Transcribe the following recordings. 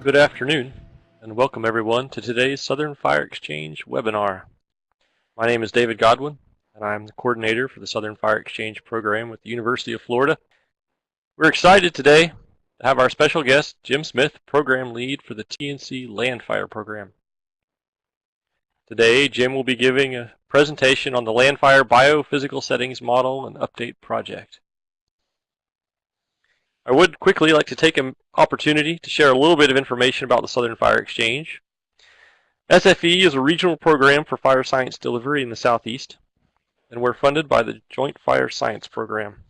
Good afternoon, and welcome everyone to today's Southern Fire Exchange webinar. My name is David Godwin, and I'm the coordinator for the Southern Fire Exchange program with the University of Florida. We're excited today to have our special guest, Jim Smith, program lead for the TNC LANDFIRE program. Today, Jim will be giving a presentation on the LANDFIRE Biophysical Settings Model and Update Project. I would quickly like to take an opportunity to share a little bit of information about the Southern Fire Exchange. SFE is a regional program for fire science delivery in the Southeast, and we're funded by the Joint Fire Science Program.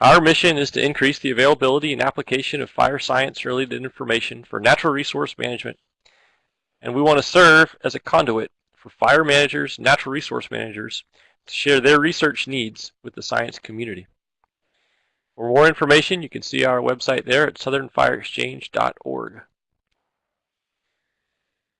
Our mission is to increase the availability and application of fire science-related information for natural resource management, and we want to serve as a conduit for fire managers, natural resource managers, to share their research needs with the science community. For more information, you can see our website there at southernfireexchange.org.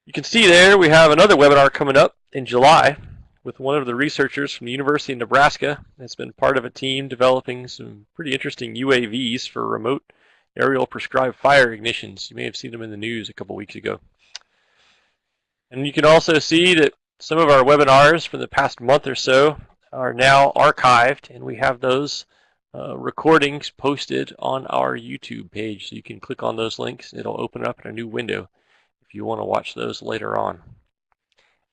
You can see there we have another webinar coming up in July with one of the researchers from the University of Nebraska that's been part of a team developing some pretty interesting UAVs for remote aerial prescribed fire ignitions. You may have seen them in the news a couple weeks ago. And you can also see that some of our webinars from the past month or so are now archived, and we have those recordings posted on our YouTube page. So you can click on those links. It'll open up in a new window if you want to watch those later on.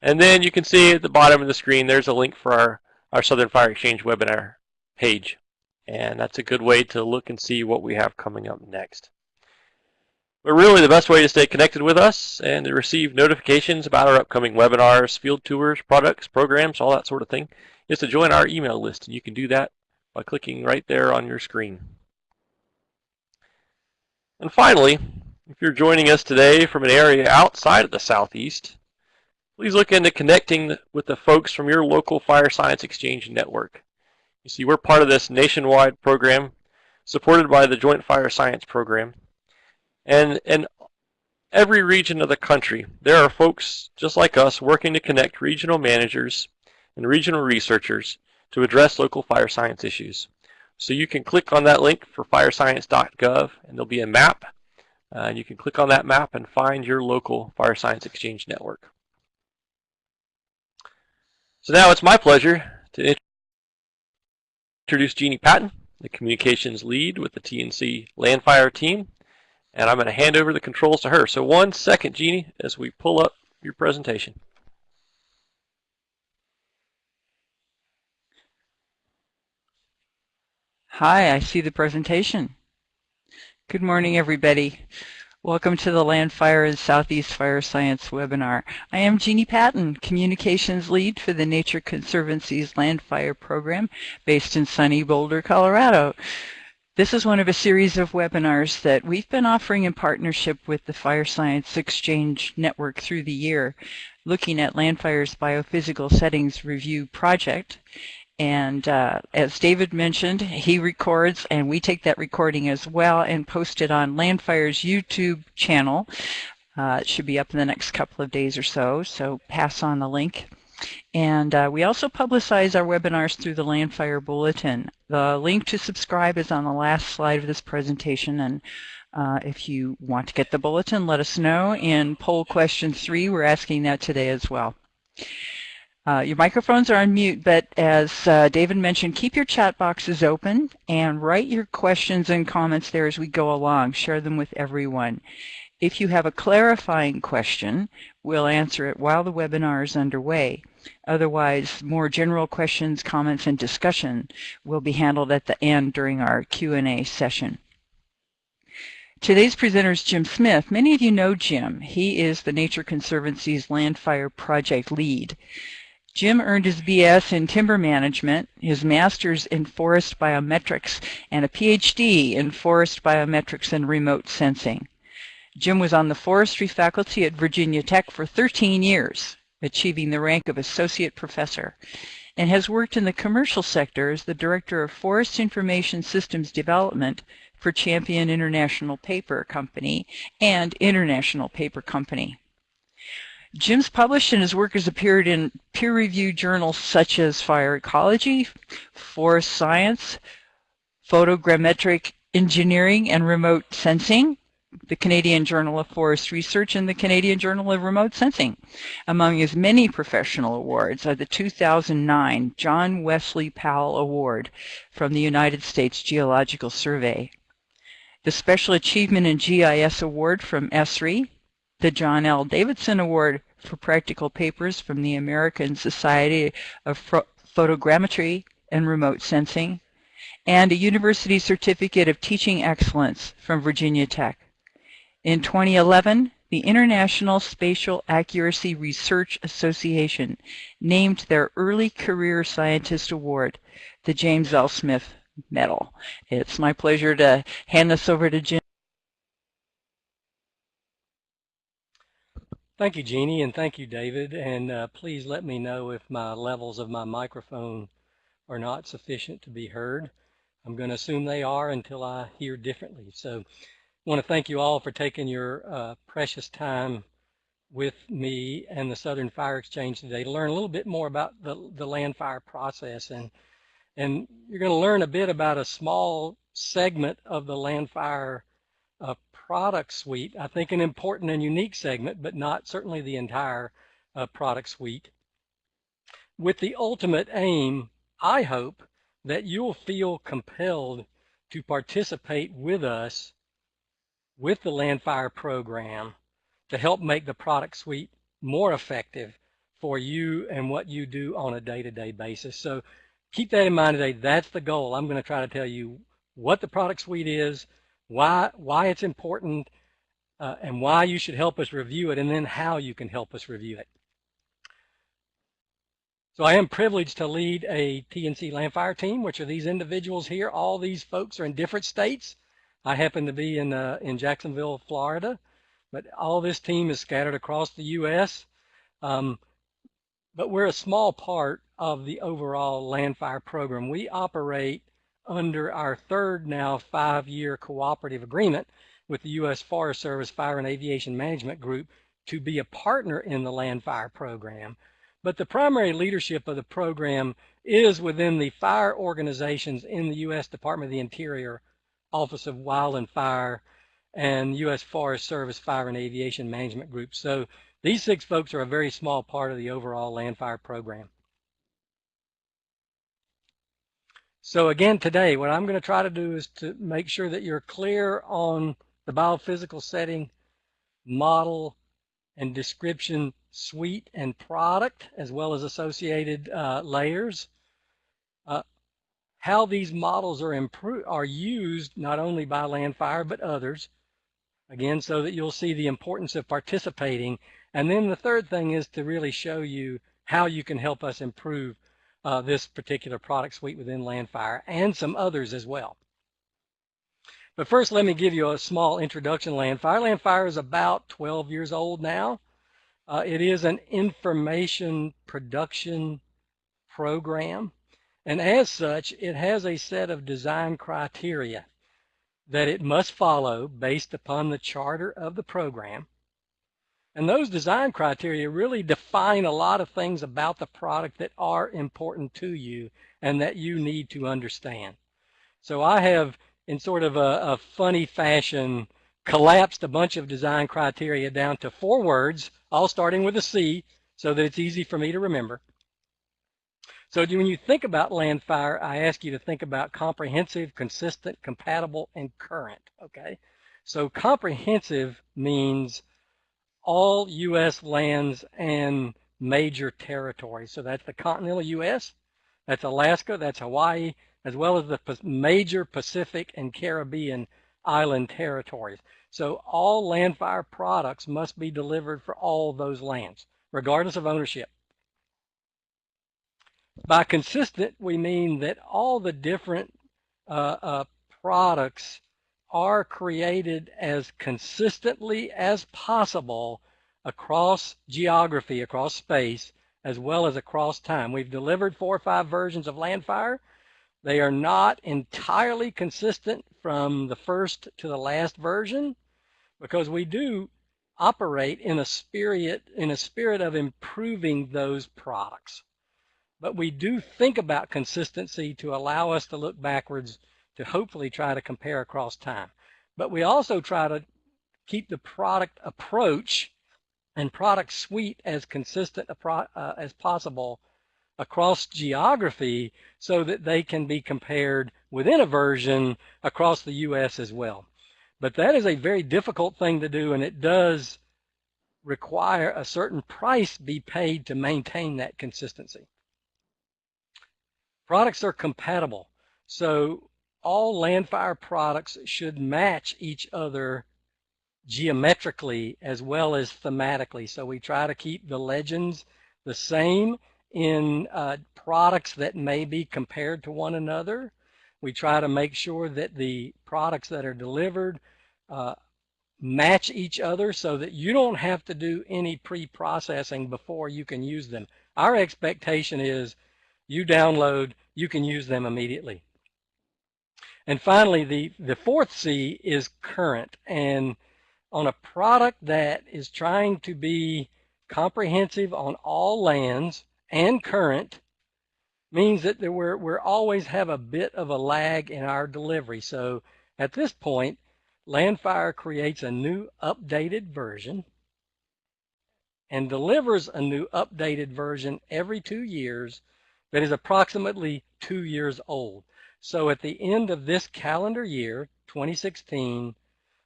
And then you can see at the bottom of the screen there's a link for our Southern Fire Exchange webinar page. And that's a good way to look and see what we have coming up next. But really the best way to stay connected with us and to receive notifications about our upcoming webinars, field tours, products, programs, all that sort of thing is to join our email list. And you can do that by clicking right there on your screen. And finally, if you're joining us today from an area outside of the Southeast, please look into connecting with the folks from your local Fire Science Exchange network. You see, we're part of this nationwide program supported by the Joint Fire Science Program. And in every region of the country, there are folks just like us working to connect regional managers and regional researchers to address local fire science issues. So you can click on that link for firescience.gov, and there'll be a map. And you can click on that map and find your local Fire Science Exchange network. So now it's my pleasure to introduce Jeannie Patton, the communications lead with the TNC LANDFIRE team. And I'm going to hand over the controls to her. So 1 second, Jeannie, as we pull up your presentation. Hi, I see the presentation. Good morning, everybody. Welcome to the LANDFIRE and Southeast Fire Science webinar. I am Jeannie Patton, Communications Lead for the Nature Conservancy's LANDFIRE program based in sunny Boulder, Colorado. This is one of a series of webinars that we've been offering in partnership with the Fire Science Exchange Network through the year, looking at LANDFIRE's Biophysical Settings Review project. And as David mentioned, he records, and we take that recording as well and post it on LANDFIRE's YouTube channel. It should be up in the next couple of days or so, so pass on the link. And we also publicize our webinars through the LANDFIRE Bulletin. The link to subscribe is on the last slide of this presentation, and if you want to get the bulletin, let us know. In poll question 3, we're asking that today as well. Your microphones are on mute, but as David mentioned, keep your chat boxes open and write your questions and comments there as we go along. Share them with everyone. If you have a clarifying question, we'll answer it while the webinar is underway. Otherwise, more general questions, comments, and discussion will be handled at the end during our Q&A session. Today's presenter is Jim Smith. Many of you know Jim. He is the Nature Conservancy's LANDFIRE project lead. Jim earned his BS in timber management, his master's in forest biometrics, and a PhD in forest biometrics and remote sensing. Jim was on the forestry faculty at Virginia Tech for 13 years, achieving the rank of associate professor, and has worked in the commercial sector as the director of forest information systems development for Champion International Paper Company and International Paper Company. Jim's published and his work has appeared in peer-reviewed journals such as Fire Ecology, Forest Science, Photogrammetric Engineering and Remote Sensing, the Canadian Journal of Forest Research and the Canadian Journal of Remote Sensing. Among his many professional awards are the 2009 John Wesley Powell Award from the United States Geological Survey, the Special Achievement in GIS Award from ESRI, the John L. Davidson Award for Practical Papers from the American Society of Photogrammetry and Remote Sensing, and a University Certificate of Teaching Excellence from Virginia Tech. In 2011, the International Spatial Accuracy Research Association named their Early Career Scientist Award the James L. Smith Medal. It's my pleasure to hand this over to Jim. Thank you, Jeannie, and thank you, David. And please let me know if my levels of my microphone are not sufficient to be heard. I'm going to assume they are until I hear differently. So I want to thank you all for taking your precious time with me and the Southern Fire Exchange today to learn a little bit more about the LANDFIRE process. And you're going to learn a bit about a small segment of the LANDFIRE product suite. I think an important and unique segment, but not certainly the entire product suite, with the ultimate aim, I hope, that you'll feel compelled to participate with us with the Landfire program to help make the product suite more effective for you and what you do on a day-to-day basis. So keep that in mind today. That's the goal. I'm going to try to tell you what the product suite is, why it's important, and why you should help us review it, and then how you can help us review it. So I am privileged to lead a TNC Landfire team, which are these individuals here. All these folks are in different states. I happen to be in Jacksonville, Florida, but all this team is scattered across the U.S. But we're a small part of the overall Landfire program. We operate under our third now 5-year cooperative agreement with the U.S. Forest Service Fire and Aviation Management Group to be a partner in the Landfire program. But the primary leadership of the program is within the fire organizations in the U.S. Department of the Interior, Office of Wild and Fire, and U.S. Forest Service Fire and Aviation Management Group. So these 6 folks are a very small part of the overall Landfire program. So again, today, what I'm going to try to do is to make sure that you're clear on the biophysical setting, model, and description suite and product, as well as associated layers. How these models are used not only by Landfire but others, again, so that you'll see the importance of participating. And then the third thing is to really show you how you can help us improve this particular product suite within Landfire and some others as well. But first, let me give you a small introduction to Landfire. Landfire is about 12 years old now. It is an information production program, and as such, it has a set of design criteria that it must follow based upon the charter of the program. And those design criteria really define a lot of things about the product that are important to you and that you need to understand. So I have, in sort of a funny fashion, collapsed a bunch of design criteria down to 4 words, all starting with a C, so that it's easy for me to remember. So when you think about Landfire, I ask you to think about comprehensive, consistent, compatible, and current, okay? So comprehensive means all U.S. lands and major territories. So that's the continental U.S., that's Alaska, that's Hawaii, as well as the major Pacific and Caribbean island territories. So all Landfire products must be delivered for all those lands, regardless of ownership. By consistent, we mean that all the different products are created as consistently as possible across geography, across space, as well as across time. We've delivered 4 or 5 versions of Landfire. They are not entirely consistent from the first to the last version, because we do operate in a spirit of improving those products. But we do think about consistency to allow us to look backwards to hopefully try to compare across time. But we also try to keep the product approach and product suite as consistent as possible across geography so that they can be compared within a version across the US as well. But that is a very difficult thing to do, and it does require a certain price be paid to maintain that consistency. Products are compatible, so all Landfire products should match each other geometrically as well as thematically. So we try to keep the legends the same in products that may be compared to one another. We try to make sure that the products that are delivered match each other so that you don't have to do any pre-processing before you can use them. Our expectation is you download, you can use them immediately. And finally, the fourth C is current. And on a product that is trying to be comprehensive on all lands and current means that we're always have a bit of a lag in our delivery. So at this point, Landfire creates a new updated version and delivers a new updated version every 2 years that is approximately 2 years old. So at the end of this calendar year, 2016,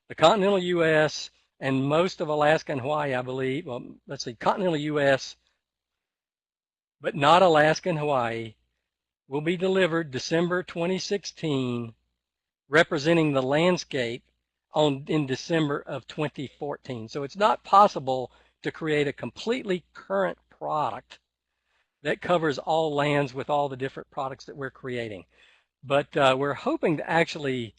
the continental U.S. and most of Alaska and Hawaii, I believe, well, let's see, continental U.S., but not Alaska and Hawaii, will be delivered December 2016, representing the landscape in December of 2014. So it's not possible to create a completely current product that covers all lands with all the different products that we're creating. But we're hoping to actually,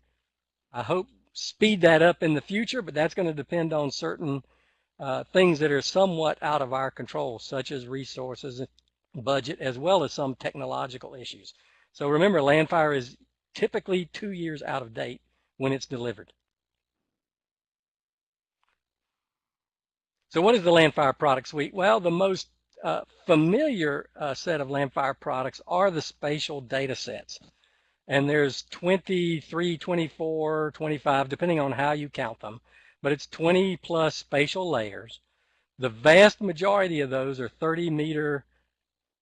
I hope, speed that up in the future, but that's going to depend on certain things that are somewhat out of our control, such as resources, budget, as well as some technological issues. So remember, Landfire is typically 2 years out of date when it's delivered. So what is the Landfire product suite? Well, the most familiar set of Landfire products are the spatial data sets. And there's 23, 24, 25, depending on how you count them, but it's 20 plus spatial layers. The vast majority of those are 30-meter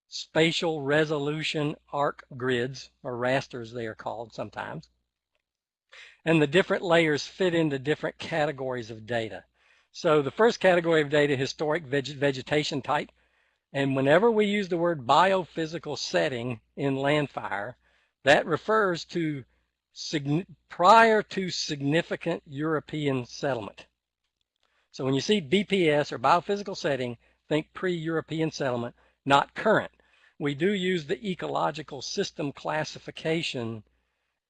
spatial resolution arc grids, or rasters they are called sometimes. And the different layers fit into different categories of data. So the first category of data, historic vegetation type, and whenever we use the word biophysical setting in Landfire, that refers to prior to significant European settlement. So when you see BPS or biophysical setting, think pre-European settlement, not current. We do use the ecological system classification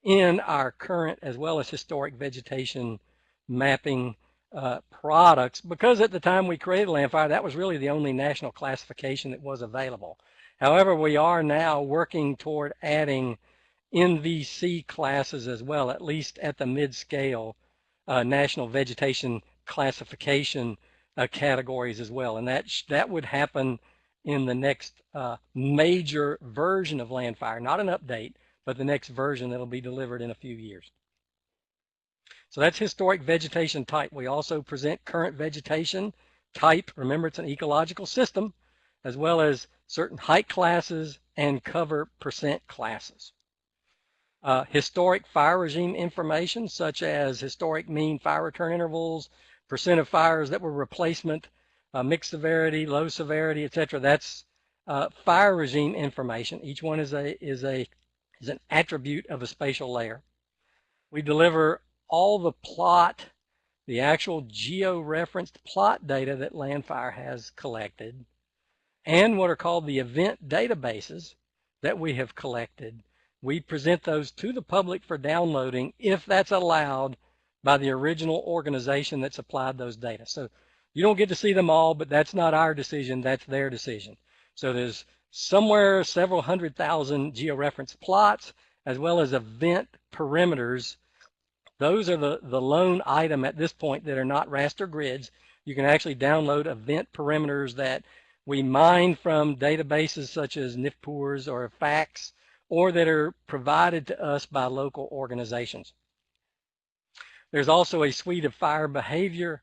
in our current as well as historic vegetation mapping products, because at the time we created Landfire, that was really the only national classification that was available. However, we are now working toward adding NVC classes as well, at least at the mid-scale national vegetation classification categories as well. And that would happen in the next major version of Landfire, not an update, but the next version that will be delivered in a few years. So that's historic vegetation type. We also present current vegetation type. Remember, it's an ecological system, as well as certain height classes and cover percent classes. Historic fire regime information, such as historic mean fire return intervals, percent of fires that were replacement, mixed severity, low severity, etc. That's fire regime information. Each one is an attribute of a spatial layer. We deliver all the plot, the actual geo-referenced plot data that Landfire has collected, and what are called the event databases that we have collected. We present those to the public for downloading if that's allowed by the original organization that supplied those data. So you don't get to see them all, but that's not our decision, that's their decision. So there's somewhere several 100,000 georeferenced plots as well as event perimeters. Those are the lone item at this point that are not raster grids. You can actually download event perimeters that we mine from databases such as NIFPURS or FACS, or that are provided to us by local organizations. There's also a suite of fire behavior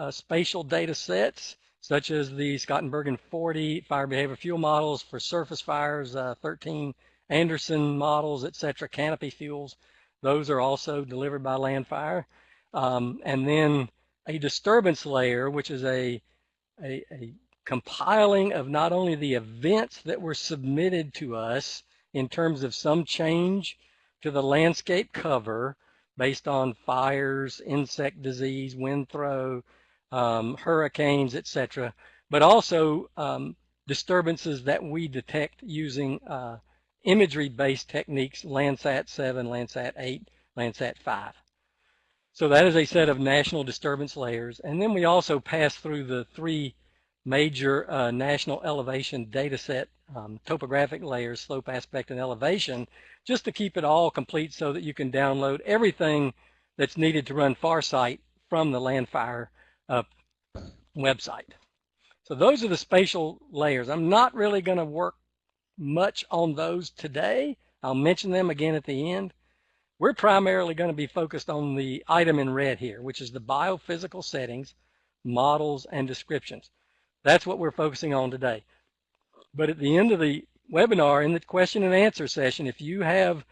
spatial data sets, such as the Scottenberg 40 fire behavior fuel models for surface fires, 13 Anderson models, etc., canopy fuels. Those are also delivered by LANDFIRE. And then a disturbance layer, which is a compiling of not only the events that were submitted to us in terms of some change to the landscape cover based on fires, insect disease, wind throw, hurricanes, etc., but also disturbances that we detect using imagery-based techniques, Landsat 7, Landsat 8, Landsat 5. So that is a set of national disturbance layers. And then we also pass through the three major national elevation data set topographic layers, slope, aspect, and elevation, just to keep it all complete so that you can download everything that's needed to run Farsight from the LANDFIRE website. So those are the spatial layers. I'm not really going to work much on those today. I'll mention them again at the end. We're primarily going to be focused on the item in red here, which is the biophysical settings, models, and descriptions. That's what we're focusing on today. But at the end of the webinar, in the question and answer session, if you have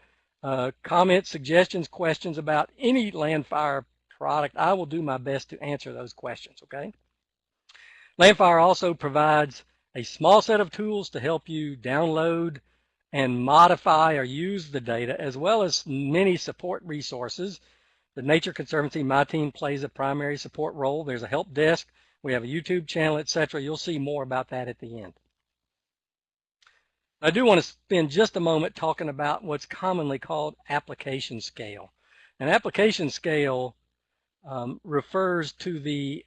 comments, suggestions, questions about any LANDFIRE product, I will do my best to answer those questions, okay? LANDFIRE also provides a small set of tools to help you download and modify or use the data, as well as many support resources. The Nature Conservancy, my team plays a primary support role. There's a help desk. We have a YouTube channel, etc. You'll see more about that at the end. I do want to spend just a moment talking about what's commonly called application scale. An application scale refers to the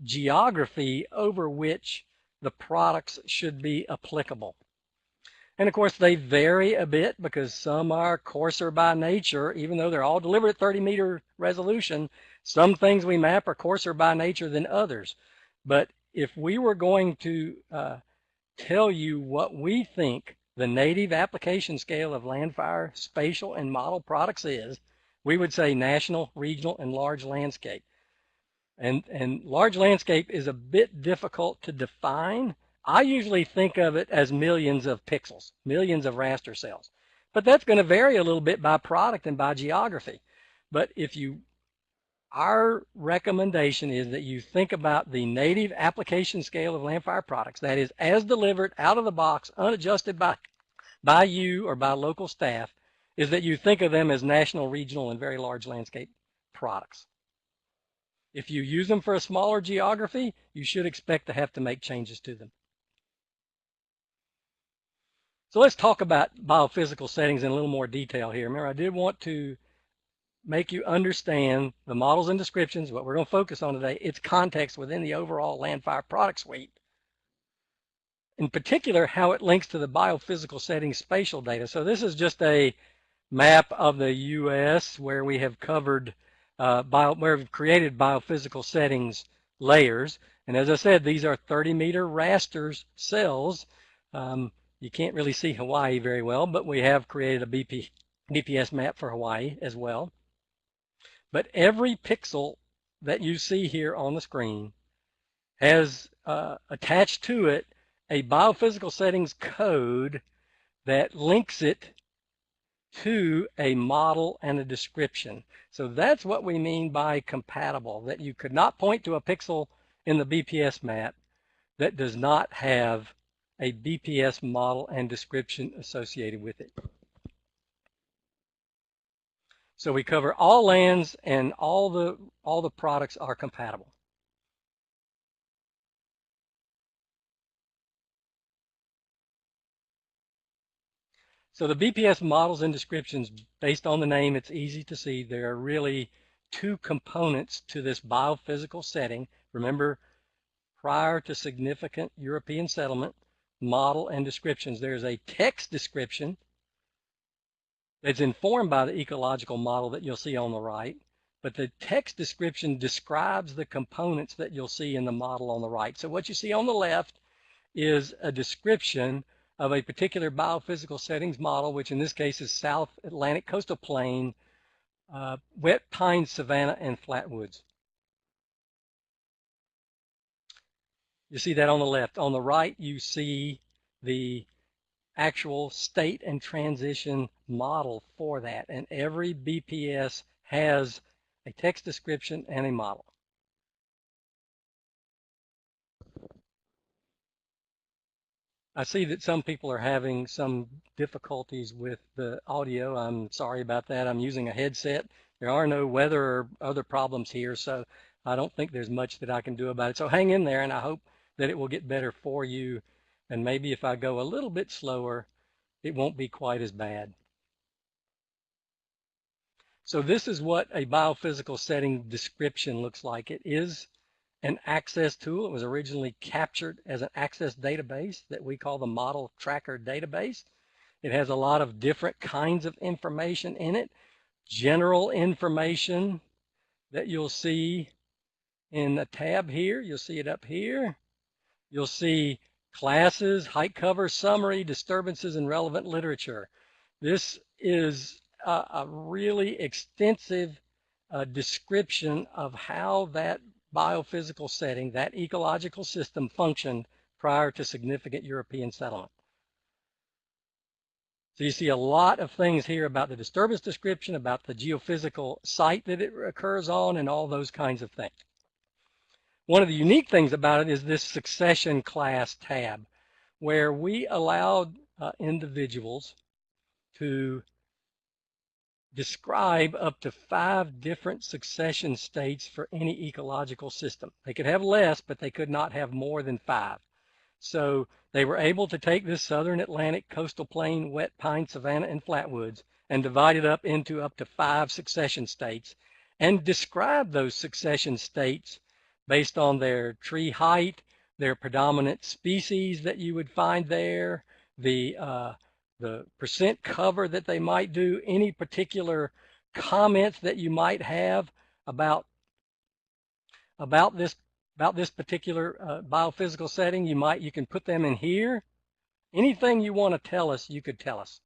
geography over which the products should be applicable. And of course, they vary a bit because some are coarser by nature, even though they're all delivered at 30-meter resolution. Some things we map are coarser by nature than others. But if we were going to tell you what we think the native application scale of LANDFIRE spatial and model products is, we would say national, regional, and large landscape. And large landscape is a bit difficult to define. I usually think of it as millions of pixels, millions of raster cells. But that's going to vary a little bit by product and by geography. But our recommendation is that you think about the native application scale of LANDFIRE products, that is, as delivered out of the box, unadjusted by you or by local staff, is that you think of them as national, regional, and very large landscape products. If you use them for a smaller geography, you should expect to have to make changes to them. So let's talk about biophysical settings in a little more detail here. Remember, I did want to make you understand the models and descriptions, what we're going to focus on today, its context within the overall LANDFIRE product suite. In particular, how it links to the biophysical settings spatial data. So this is just a map of the U.S. where we have covered, where we've created biophysical settings layers. And as I said, these are 30-meter raster cells. You can't really see Hawaii very well, but we have created a BPS map for Hawaii as well. But every pixel that you see here on the screen has attached to it a biophysical settings code that links it to a model and a description. So that's what we mean by compatible, that you could not point to a pixel in the BPS map that does not have a BPS model and description associated with it. So we cover all lands and all the products are compatible. So the BPS models and descriptions, based on the name, it's easy to see there are really two components to this biophysical setting. Remember, prior to significant European settlement, model and descriptions. There's a text description that's informed by the ecological model that you'll see on the right, but the text description describes the components that you'll see in the model on the right. So what you see on the left is a description of a particular biophysical settings model, which in this case is South Atlantic Coastal Plain wet pine savanna and flatwoods. You see that on the left. On the right, you see the actual state and transition model for that. And every BPS has a text description and a model. I see that some people are having some difficulties with the audio. I'm sorry about that. I'm using a headset. There are no weather or other problems here, so I don't think there's much that I can do about it. So hang in there, and I hope that it will get better for you. And maybe if I go a little bit slower, it won't be quite as bad. So this is what a biophysical setting description looks like. It is an access tool. It was originally captured as an access database that we call the model tracker database. It has a lot of different kinds of information in it. General information that you'll see in the tab here. You'll see it up here. You'll see classes, height cover, summary, disturbances, and relevant literature. This is a really extensive description of how that biophysical setting, that ecological system functioned prior to significant European settlement. So you see a lot of things here about the disturbance description, about the geophysical site that it occurs on, and all those kinds of things. One of the unique things about it is this succession class tab, where we allowed individuals to describe up to 5 different succession states for any ecological system. They could have less, but they could not have more than 5. So they were able to take this southern Atlantic coastal plain, wet pine, savanna, and flatwoods and divide it up into up to 5 succession states and describe those succession states based on their tree height, their predominant species that you would find there, the percent cover that they might do, any particular comments that you might have about this particular biophysical setting. You can put them in here. Anything you want to tell us, you could tell us.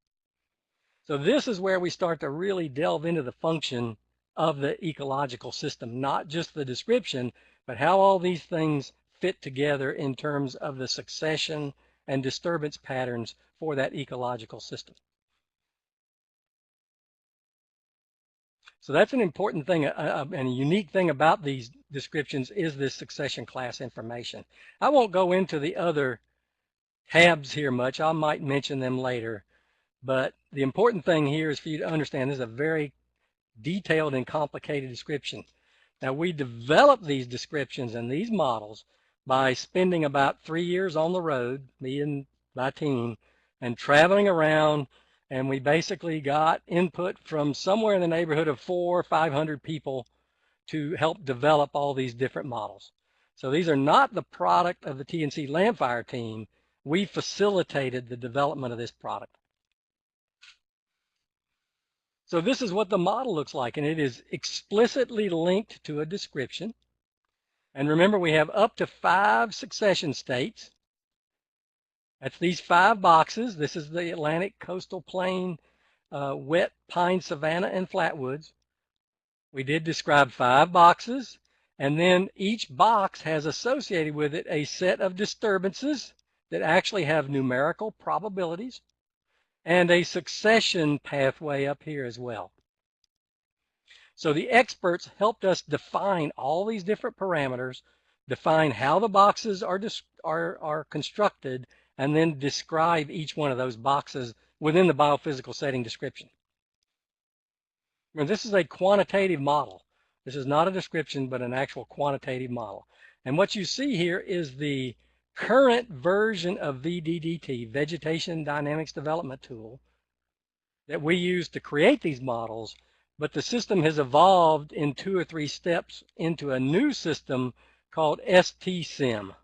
So this is where we start to really delve into the function of the ecological system, not just the description, but how all these things fit together in terms of the succession and disturbance patterns for that ecological system. So that's an important thing, and a unique thing about these descriptions is this succession class information. I won't go into the other tabs here much. I might mention them later, but the important thing here is for you to understand this is a very detailed and complicated description. Now, we developed these descriptions and these models by spending about 3 years on the road, me and my team, and traveling around, and we basically got input from somewhere in the neighborhood of 400 or 500 people to help develop all these different models. So these are not the product of the TNC Landfire team. We facilitated the development of this product. So this is what the model looks like, and it is explicitly linked to a description. And remember, we have up to 5 succession states. That's these 5 boxes. This is the Atlantic coastal plain, wet pine, savanna, and flatwoods. We did describe 5 boxes, and then each box has associated with it a set of disturbances that actually have numerical probabilities, and a succession pathway up here as well. So the experts helped us define all these different parameters, define how the boxes are constructed, and then describe each one of those boxes within the biophysical setting description. Now, this is a quantitative model. This is not a description, but an actual quantitative model. And what you see here is the current version of VDDT, Vegetation Dynamics Development Tool, that we use to create these models, but the system has evolved in 2 or 3 steps into a new system called STSIM.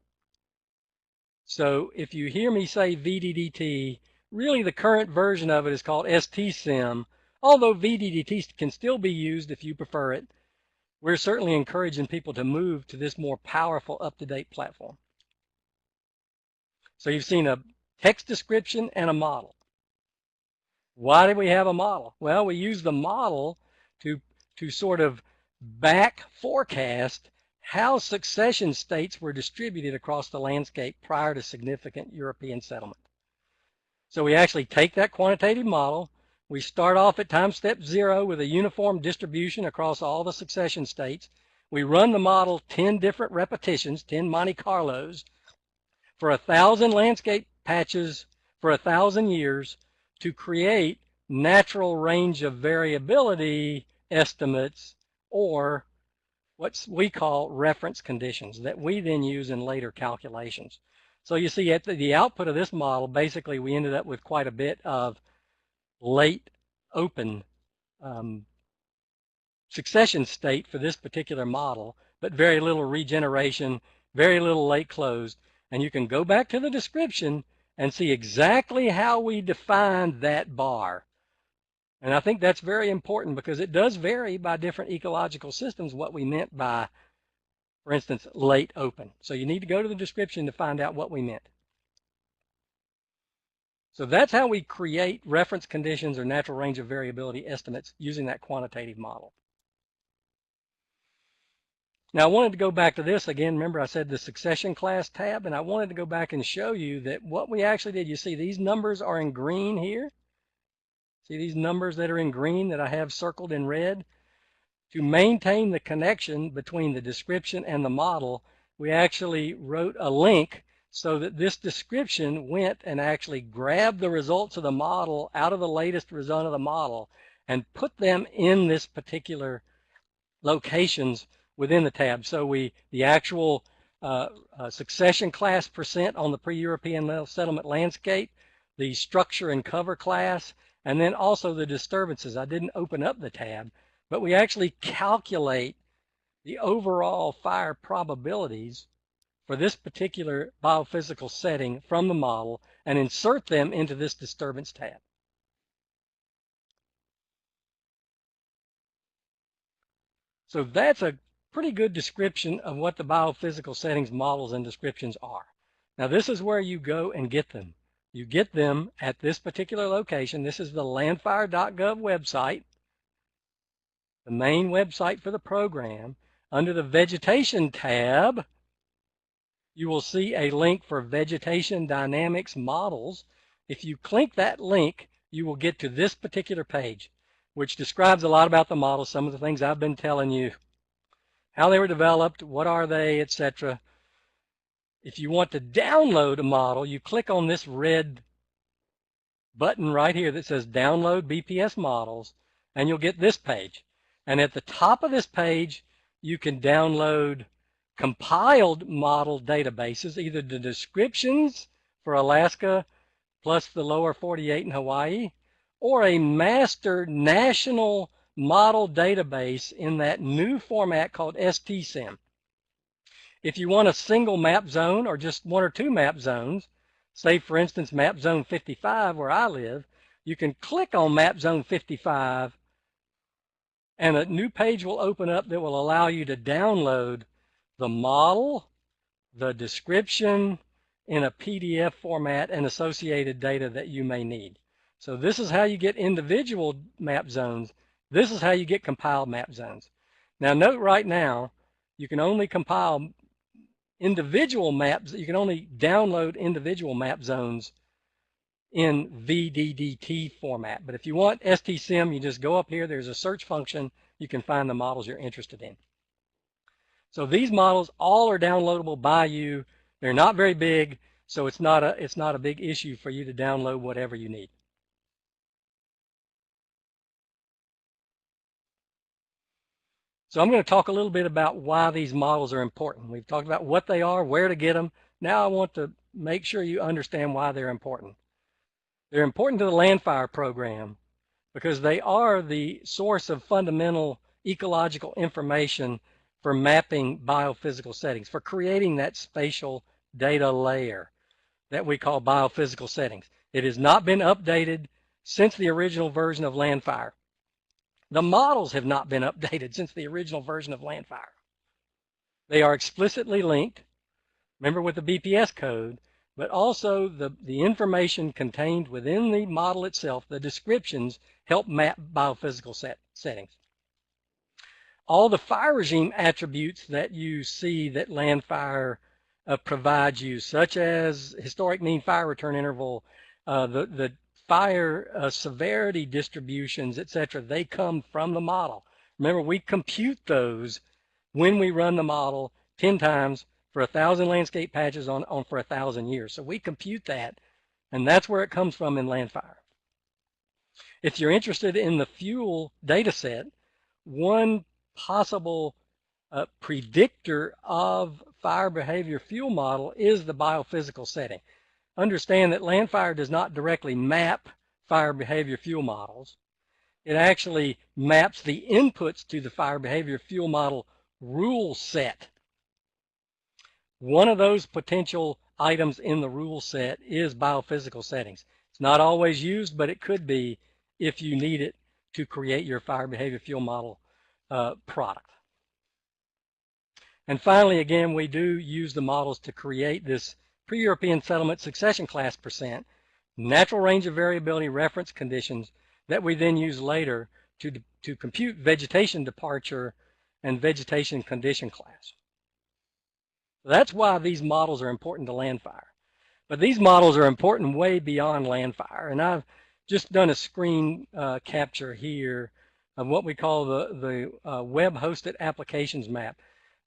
So if you hear me say VDDT, really the current version of it is called STSIM, although VDDT can still be used if you prefer it. We're certainly encouraging people to move to this more powerful, up-to-date platform. So you've seen a text description and a model. Why do we have a model? Well, we use the model to to sort of back forecast how succession states were distributed across the landscape prior to significant European settlement. So we actually take that quantitative model. We start off at time step 0 with a uniform distribution across all the succession states. We run the model 10 different repetitions, 10 Monte Carlos, for 1,000 landscape patches for 1,000 years to create natural range of variability estimates, or what we call reference conditions that we then use in later calculations. So you see at the output of this model, basically we ended up with quite a bit of late open succession state for this particular model, but very little regeneration, very little late closed. And you can go back to the description and see exactly how we defined that bar. And I think that's very important because it does vary by different ecological systems what we meant by, for instance, late open. So you need to go to the description to find out what we meant. So that's how we create reference conditions or natural range of variability estimates using that quantitative model. Now I wanted to go back to this again. Remember I said the succession class tab, and I wanted to go back and show you that what we actually did, you see these numbers are in green here. See these numbers that are in green that I have circled in red? To maintain the connection between the description and the model, we actually wrote a link so that this description went and actually grabbed the results of the model out of the latest result of the model and put them in this particular locations within the tab. So the actual succession class percent on the pre-European settlement landscape, the structure and cover class, and then also the disturbances. I didn't open up the tab, but we actually calculate the overall fire probabilities for this particular biophysical setting from the model and insert them into this disturbance tab. So that's a pretty good description of what the biophysical settings models and descriptions are. Now this is where you go and get them. You get them at this particular location. This is the landfire.gov website, the main website for the program. Under the vegetation tab, you will see a link for vegetation dynamics models. If you click that link, you will get to this particular page, which describes a lot about the models, some of the things I've been telling you, how they were developed, what are they, etc. If you want to download a model, you click on this red button right here that says Download BPS Models, and you'll get this page. And at the top of this page, you can download compiled model databases, either the descriptions for Alaska plus the lower 48 and Hawaii, or a master national model database in that new format called STSIM. If you want a single map zone or just one or two map zones, say for instance map zone 55 where I live, you can click on map zone 55 and a new page will open up that will allow you to download the model, the description in a PDF format, and associated data that you may need. So this is how you get individual map zones. This is how you get compiled map zones. Now note right now, you can only compile individual maps, you can only download individual map zones in VDDT format. But if you want STSIM, you just go up here, there's a search function, you can find the models you're interested in. So these models all are downloadable by you. They're not very big, so it's not a big issue for you to download whatever you need. So I'm going to talk a little bit about why these models are important. We've talked about what they are, where to get them. Now I want to make sure you understand why they're important. They're important to the Landfire program because they are the source of fundamental ecological information for mapping biophysical settings, for creating that spatial data layer that we call biophysical settings. It has not been updated since the original version of Landfire. The models have not been updated since the original version of Landfire. They are explicitly linked, remember with the BPS code, but also the information contained within the model itself, the descriptions, help map biophysical settings. all the fire regime attributes that you see that LANDFIRE provides you, such as historic mean fire return interval, the fire severity distributions, etc., they come from the model. Remember, we compute those when we run the model 10 times for 1,000 landscape patches on for 1,000 years. So we compute that, and that's where it comes from in LANDFIRE. If you're interested in the fuel data set, one possible predictor of fire behavior fuel model is the biophysical setting. Understand that LANDFIRE does not directly map fire behavior fuel models. It actually maps the inputs to the fire behavior fuel model rule set. One of those potential items in the rule set is biophysical settings. It's not always used, but it could be if you need it to create your fire behavior fuel model product. And finally, again, we do use the models to create this pre-European settlement succession class %, natural range of variability reference conditions that we then use later to compute vegetation departure and vegetation condition class. That's why these models are important to LANDFIRE. But these models are important way beyond LANDFIRE. And I've just done a screen capture here of what we call the web-hosted applications map.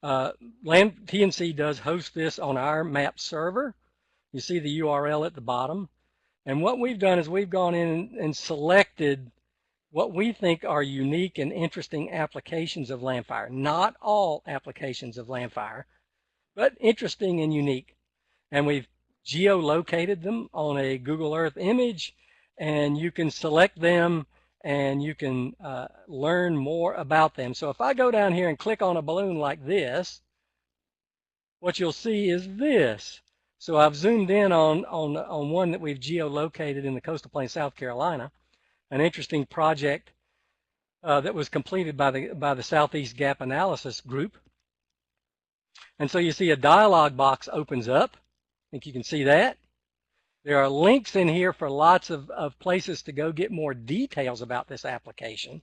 TNC does host this on our map server. You see the URL at the bottom. And what we've done is we've gone in and selected what we think are unique and interesting applications of LANDFIRE. Not all applications of LANDFIRE, but interesting and unique. And we've geolocated them on a Google Earth image, and you can select them and you can learn more about them. So if I go down here and click on a balloon like this, what you'll see is this. So I've zoomed in on one that we've geolocated in the coastal plain, South Carolina, an interesting project that was completed by the Southeast Gap Analysis Group. And so you see a dialog box opens up. I think you can see that. There are links in here for lots of places to go get more details about this application.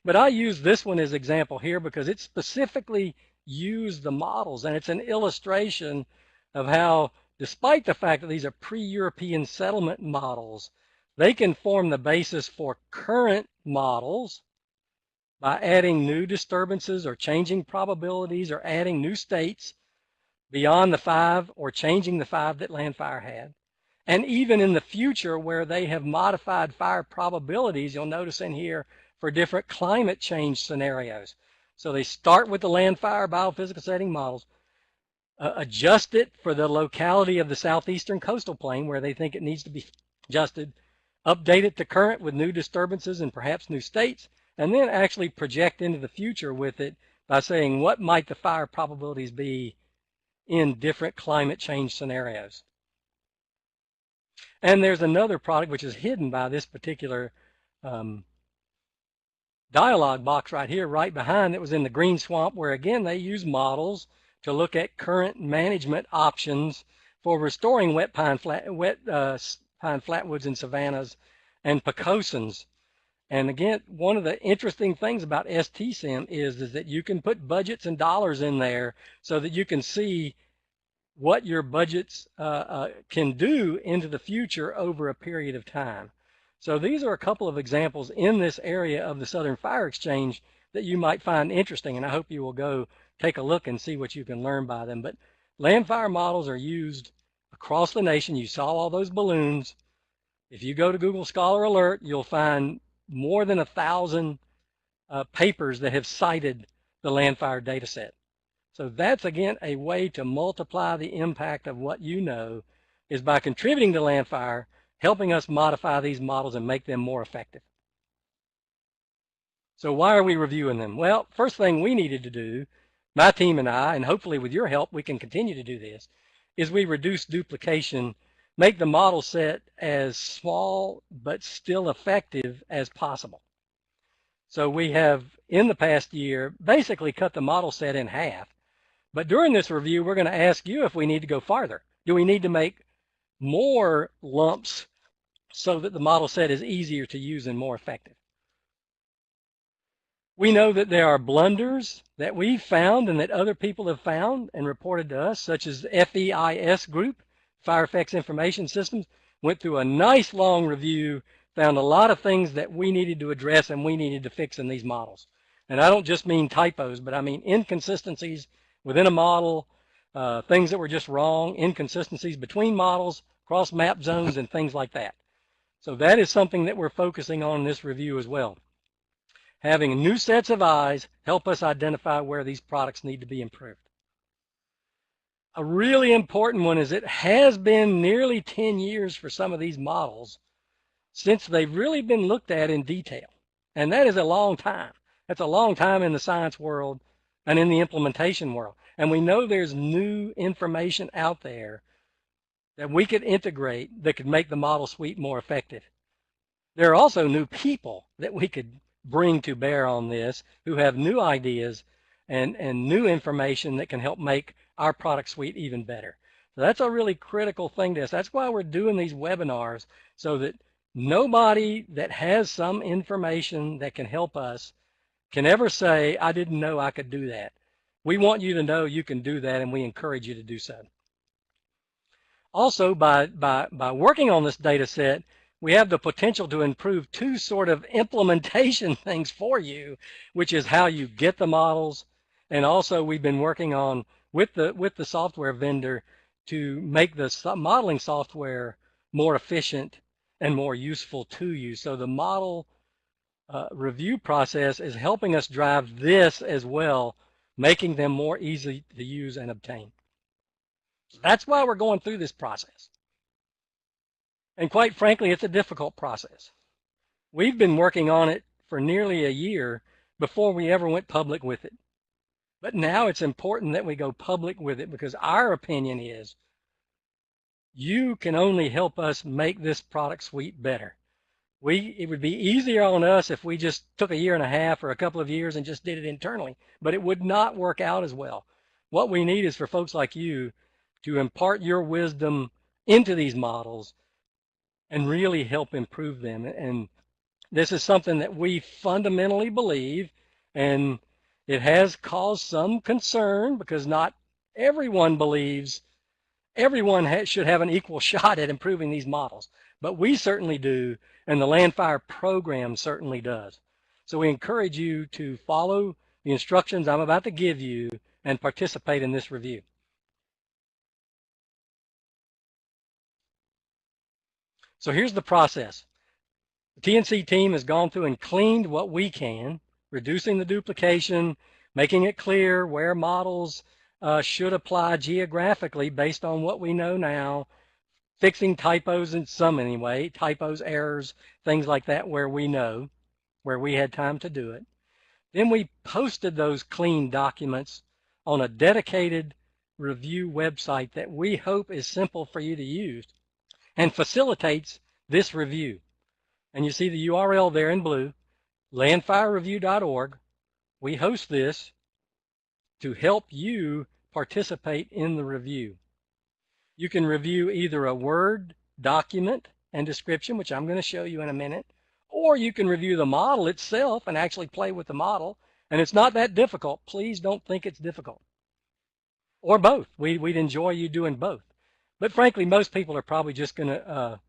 But I use this one as an example here because it specifically used the models, and it's an illustration of how, despite the fact that these are pre-European settlement models, they can form the basis for current models by adding new disturbances or changing probabilities or adding new states beyond the 5 or changing the 5 that LANDFIRE had. And even in the future where they have modified fire probabilities, you'll notice in here, for different climate change scenarios. So they start with the LANDFIRE biophysical setting models, adjust it for the locality of the southeastern coastal plain where they think it needs to be adjusted, update it to current with new disturbances and perhaps new states, and then actually project into the future with it by saying what might the fire probabilities be in different climate change scenarios. And there's another product which is hidden by this particular dialog box right here, right behind. It was in the green swamp, where again they use models to look at current management options for restoring wet pine flatwoods and savannas and precosins. And again, one of the interesting things about STSIM is that you can put budgets and dollars in there so that you can see what your budgets can do into the future over a period of time. So these are a couple of examples in this area of the Southern Fire Exchange that you might find interesting, and I hope you will go take a look and see what you can learn by them. But LANDFIRE models are used across the nation. You saw all those balloons. If you go to Google Scholar Alert, you'll find more than 1,000 papers that have cited the LANDFIRE data set. So that's, again, a way to multiply the impact of what you know is by contributing to LANDFIRE, helping us modify these models and make them more effective. So why are we reviewing them? Well, first thing we needed to do, my team and I, and hopefully with your help we can continue to do this, is we reduce duplication, make the model set as small but still effective as possible. So we have, in the past year, basically cut the model set in half. But during this review, we're going to ask you if we need to go farther. Do we need to make more lumps so that the model set is easier to use and more effective? We know that there are blunders that we found and that other people have found and reported to us, such as the FEIS group, Fire Effects Information Systems, went through a nice long review, found a lot of things that we needed to address and we needed to fix in these models. And I don't just mean typos, but I mean inconsistencies within a model, things that were just wrong, inconsistencies between models, cross map zones, and things like that. So that is something that we're focusing on in this review as well. Having new sets of eyes help us identify where these products need to be improved. A really important one is it has been nearly 10 years for some of these models since they've really been looked at in detail. And that is a long time. That's a long time in the science world and in the implementation world. And we know there's new information out there that we could integrate that could make the model suite more effective. There are also new people that we could bring to bear on this who have new ideas and new information that can help make our product suite even better. So that's a really critical thing to us. That's why we're doing these webinars, so that nobody that has some information that can help us can ever say, I didn't know I could do that. We want you to know you can do that, and we encourage you to do so. Also, by working on this data set, we have the potential to improve two sort of implementation things for you, which is how you get the models, and also we've been working on with the software vendor to make the modeling software more efficient and more useful to you. So the model review process is helping us drive this as well, making them more easy to use and obtain. That's why we're going through this process. And quite frankly, it's a difficult process. We've been working on it for nearly a year before we ever went public with it. But now it's important that we go public with it, because our opinion is you can only help us make this product suite better. It would be easier on us if we just took a year and a half or a couple of years and just did it internally, but it would not work out as well. What we need is for folks like you to impart your wisdom into these models and really help improve them. And this is something that we fundamentally believe, and it has caused some concern because not everyone believes everyone should have an equal shot at improving these models. But we certainly do, and the Landfire program certainly does. So we encourage you to follow the instructions I'm about to give you and participate in this review. So here's the process. The TNC team has gone through and cleaned what we can, reducing the duplication, making it clear where models should apply geographically based on what we know now, fixing typos in some anyway, typos, errors, things like that where we know, where we had time to do it. Then we posted those clean documents on a dedicated review website that we hope is simple for you to use and facilitates this review. And you see the URL there in blue, landfirereview.org. We host this to help you participate in the review. You can review either a Word document and description, which I'm going to show you in a minute, or you can review the model itself and actually play with the model. And it's not that difficult. Please don't think it's difficult. Or both. We'd enjoy you doing both. But frankly, most people are probably just going to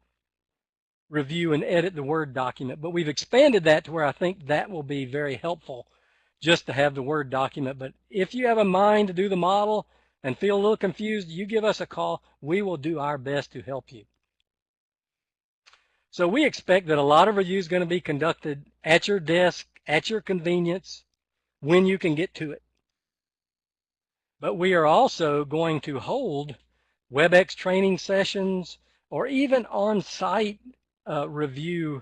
review and edit the Word document. But we've expanded that to where I think that will be very helpful, just to have the Word document. But if you have a mind to do the model and feel a little confused, you give us a call. We will do our best to help you. So we expect that a lot of reviews are going to be conducted at your desk, at your convenience, when you can get to it. But we are also going to hold WebEx training sessions or even on-site reviews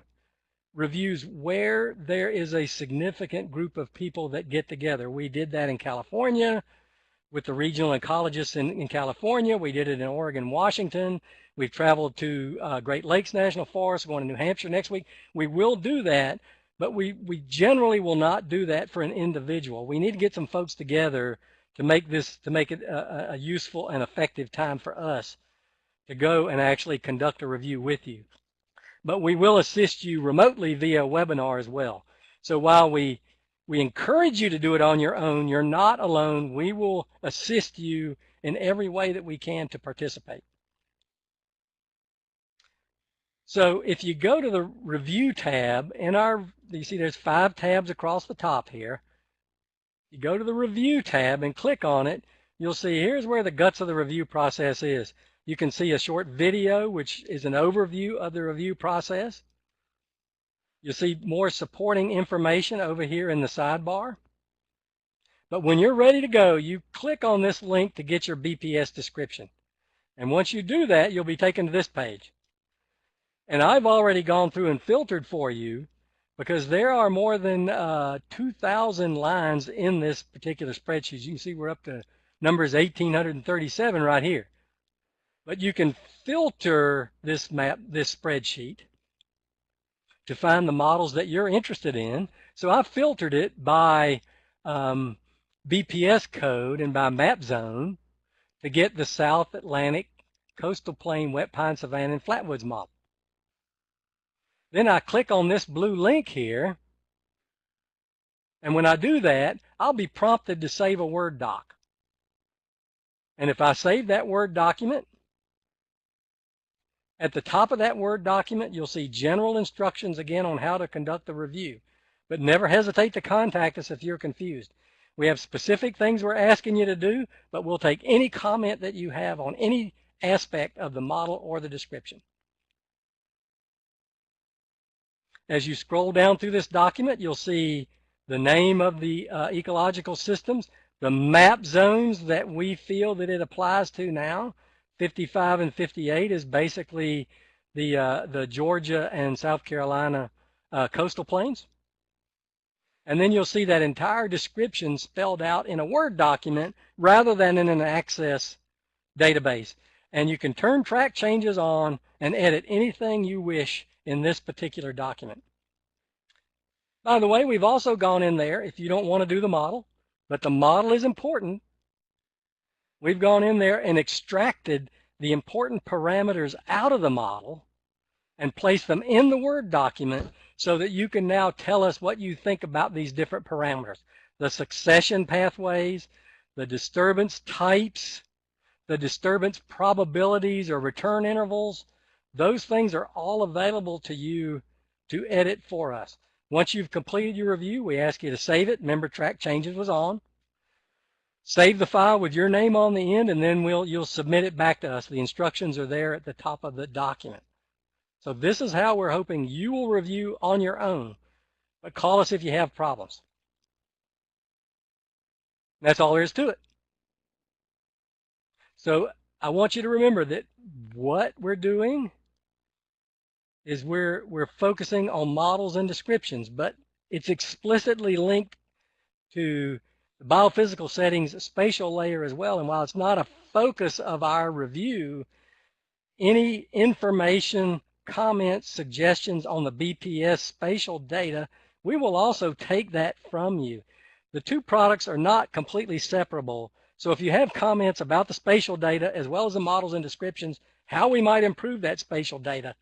where there is a significant group of people that get together. We did that in California with the regional ecologists in California. We did it in Oregon, Washington. We've traveled to Great Lakes National Forest, going to New Hampshire next week. We will do that, but we generally will not do that for an individual. We need to get some folks together to make it a useful and effective time for us to go and actually conduct a review with you. But we will assist you remotely via webinar as well. So while we We encourage you to do it on your own. You're not alone. We will assist you in every way that we can to participate. So if you go to the Review tab, you see there's 5 tabs across the top here. You go to the Review tab and click on it, you'll see here's where the guts of the review process is. You can see a short video, which is an overview of the review process. You'll see more supporting information over here in the sidebar. But when you're ready to go, you click on this link to get your BPS description. And once you do that, you'll be taken to this page. And I've already gone through and filtered for you because there are more than 2,000 lines in this particular spreadsheet. You can see we're up to numbers 1,837 right here. But you can filter this spreadsheet to find the models that you're interested in. So I filtered it by BPS code and by map zone to get the South Atlantic Coastal Plain Wet Pine Savanna and Flatwoods model. Then I click on this blue link here, and when I do that, I'll be prompted to save a Word doc. And if I save that Word document, at the top of that Word document, you'll see general instructions again on how to conduct the review. But never hesitate to contact us if you're confused. We have specific things we're asking you to do, but we'll take any comment that you have on any aspect of the model or the description. As you scroll down through this document, you'll see the name of the ecological systems, the map zones that we feel that it applies to now. 55 and 58 is basically the Georgia and South Carolina coastal plains. And then you'll see that entire description spelled out in a Word document rather than in an Access database. And you can turn track changes on and edit anything you wish in this particular document. By the way, we've also gone in there, if you don't want to do the model, but the model is important, we've gone in there and extracted the important parameters out of the model and placed them in the Word document so that you can now tell us what you think about these different parameters. The succession pathways, the disturbance types, the disturbance probabilities or return intervals, those things are all available to you to edit for us. Once you've completed your review, we ask you to save it. Remember, track changes was on. Save the file with your name on the end, and then you'll submit it back to us. The instructions are there at the top of the document. So this is how we're hoping you will review on your own, but call us if you have problems. That's all there is to it. So I want you to remember that what we're doing is we're focusing on models and descriptions, but it's explicitly linked to the biophysical settings spatial layer as well. And while it's not a focus of our review, any information, comments, suggestions on the BPS spatial data, we will also take that from you. The two products are not completely separable. So if you have comments about the spatial data as well as the models and descriptions, how we might improve that spatial data,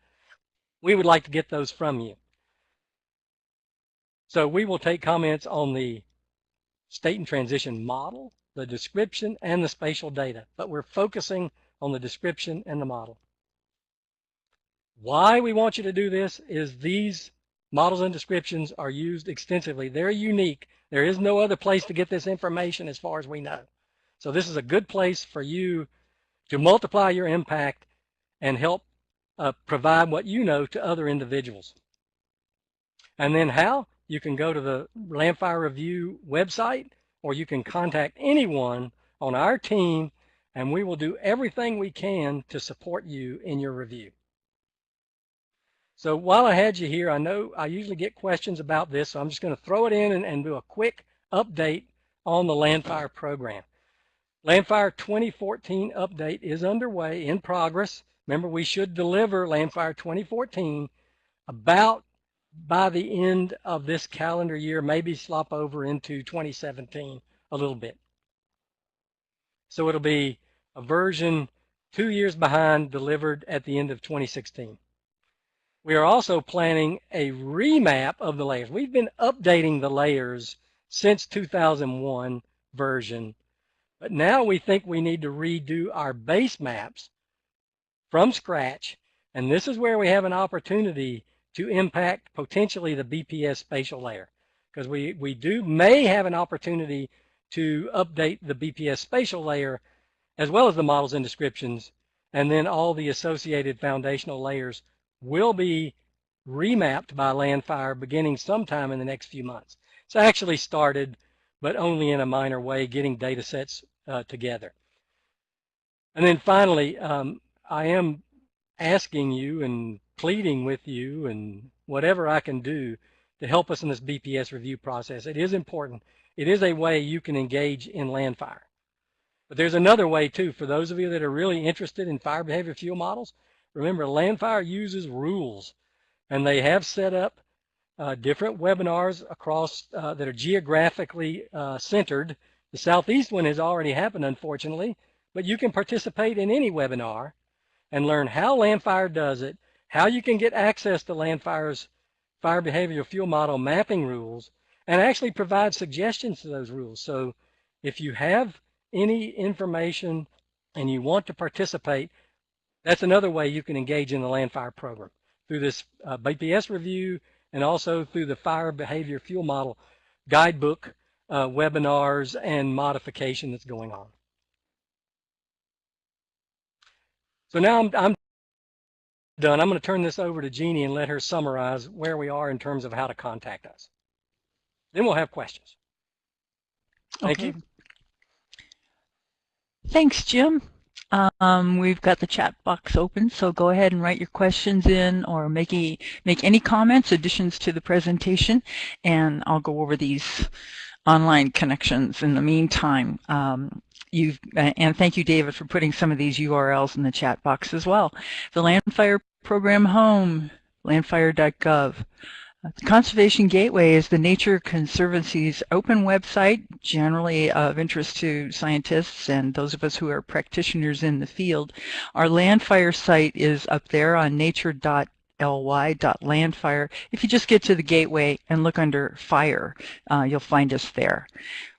we would like to get those from you. So we will take comments on the state and transition model, the description, and the spatial data, but we're focusing on the description and the model. Why we want you to do this is these models and descriptions are used extensively. They're unique. There is no other place to get this information as far as we know. So this is a good place for you to multiply your impact and help provide what you know to other individuals. And then how? You can go to the Landfire Review website, or you can contact anyone on our team, and we will do everything we can to support you in your review. So while I had you here, I know I usually get questions about this, so I'm just going to throw it in and do a quick update on the Landfire program. Landfire 2014 update is underway, in progress. Remember, we should deliver Landfire 2014 about by the end of this calendar year, maybe slop over into 2017 a little bit. So it'll be a version 2 years behind, delivered at the end of 2016. We are also planning a remap of the layers. We've been updating the layers since 2001 version. But now we think we need to redo our base maps from scratch, and this is where we have an opportunity to impact potentially the BPS spatial layer, because we may have an opportunity to update the BPS spatial layer as well as the models and descriptions, and then all the associated foundational layers will be remapped by LANDFIRE beginning sometime in the next few months. It's actually started, but only in a minor way, getting data sets together. And then finally, I am asking you and pleading with you and whatever I can do to help us in this BPS review process. It is important. It is a way you can engage in LANDFIRE. But there's another way too. For those of you that are really interested in fire behavior fuel models, remember LANDFIRE uses rules, and they have set up different webinars across that are geographically centered. The Southeast one has already happened, unfortunately, but you can participate in any webinar and learn how LANDFIRE does it, how you can get access to LANDFIRE's fire behavioral fuel model mapping rules, and actually provide suggestions to those rules. So if you have any information and you want to participate, that's another way you can engage in the LANDFIRE program, through this BPS review and also through the fire behavior fuel model guidebook webinars and modification that's going on. So now I'm done. I'm going to turn this over to Jeannie and let her summarize where we are in terms of how to contact us. Then we'll have questions. Thank you. Thanks, Jim. We've got the chat box open, so go ahead and write your questions in or make any comments, additions to the presentation, and I'll go over these online connections in the meantime. And thank you, David, for putting some of these URLs in the chat box as well. The Landfire Program home, landfire.gov. The Conservation Gateway is the Nature Conservancy's open website, generally of interest to scientists and those of us who are practitioners in the field. Our Landfire site is up there on nature.ly.landfire. If you just get to the gateway and look under fire, you'll find us there.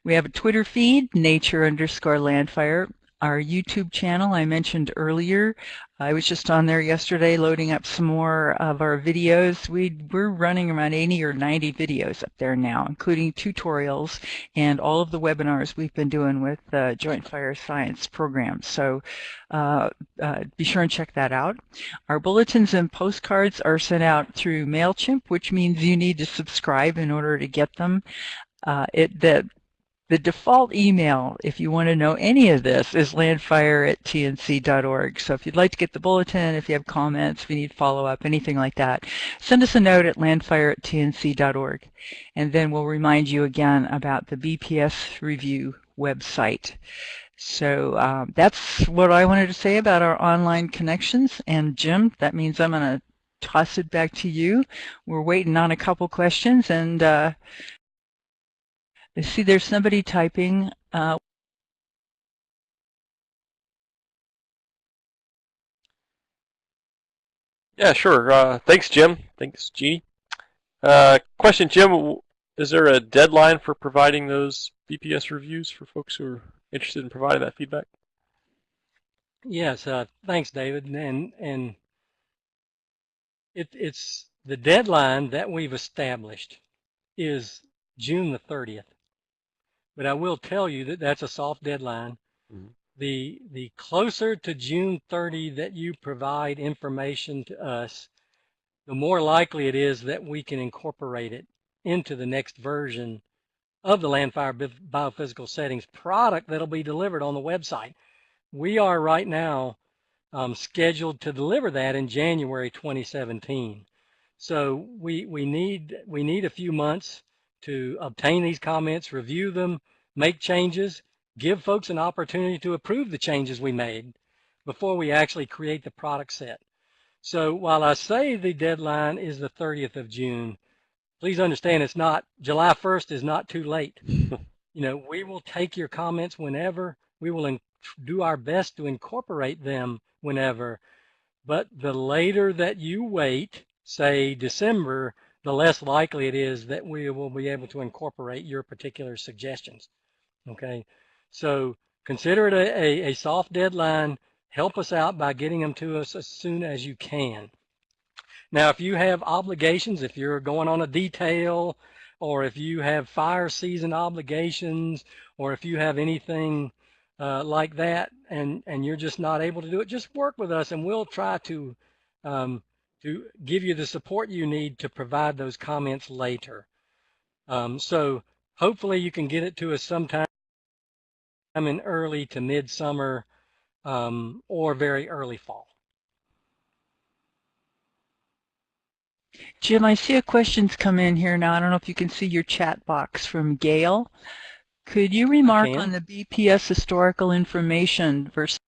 We have a Twitter feed, nature_landfire. Our YouTube channel I mentioned earlier. I was just on there yesterday loading up some more of our videos. We're running around 80 or 90 videos up there now, including tutorials and all of the webinars we've been doing with the Joint Fire Science Program. So be sure and check that out. Our bulletins and postcards are sent out through MailChimp, which means you need to subscribe in order to get them. The default email, if you want to know any of this, is landfire@tnc.org. So if you'd like to get the bulletin, if you have comments, if you need follow-up, anything like that, send us a note at landfire@tnc.org. And then we'll remind you again about the BPS review website. So that's what I wanted to say about our online connections. And Jim, that means I'm going to toss it back to you. We're waiting on a couple questions, and I see there's somebody typing. Yeah, sure. Thanks, Jim. Thanks, Jeannie. Question, Jim, is there a deadline for providing those BPS reviews for folks who are interested in providing that feedback? Yes, thanks, David. And it's the deadline that we've established is June the 30th. But I will tell you that that's a soft deadline. Mm-hmm. The closer to June 30 that you provide information to us, the more likely it is that we can incorporate it into the next version of the LANDFIRE Biophysical Settings product that'll be delivered on the website. We are right now scheduled to deliver that in January 2017. So we need a few months to obtain these comments, review them, make changes, give folks an opportunity to approve the changes we made before we actually create the product set. So while I say the deadline is the 30th of June, please understand it's not, July 1st is not too late. We will take your comments whenever. We will do our best to incorporate them whenever. But the later that you wait, say December, the less likely it is that we will be able to incorporate your particular suggestions. Okay, so consider it a soft deadline. Help us out by getting them to us as soon as you can. Now, if you have obligations, if you're going on a detail, or if you have fire season obligations, or if you have anything like that, and you're just not able to do it, just work with us, and we'll try to give you the support you need to provide those comments later. So hopefully you can get it to us sometime in early to midsummer or very early fall. Jim, I see a question's come in here now. I don't know if you can see your chat box from Gail. Could you remark on the BPS historical information versus?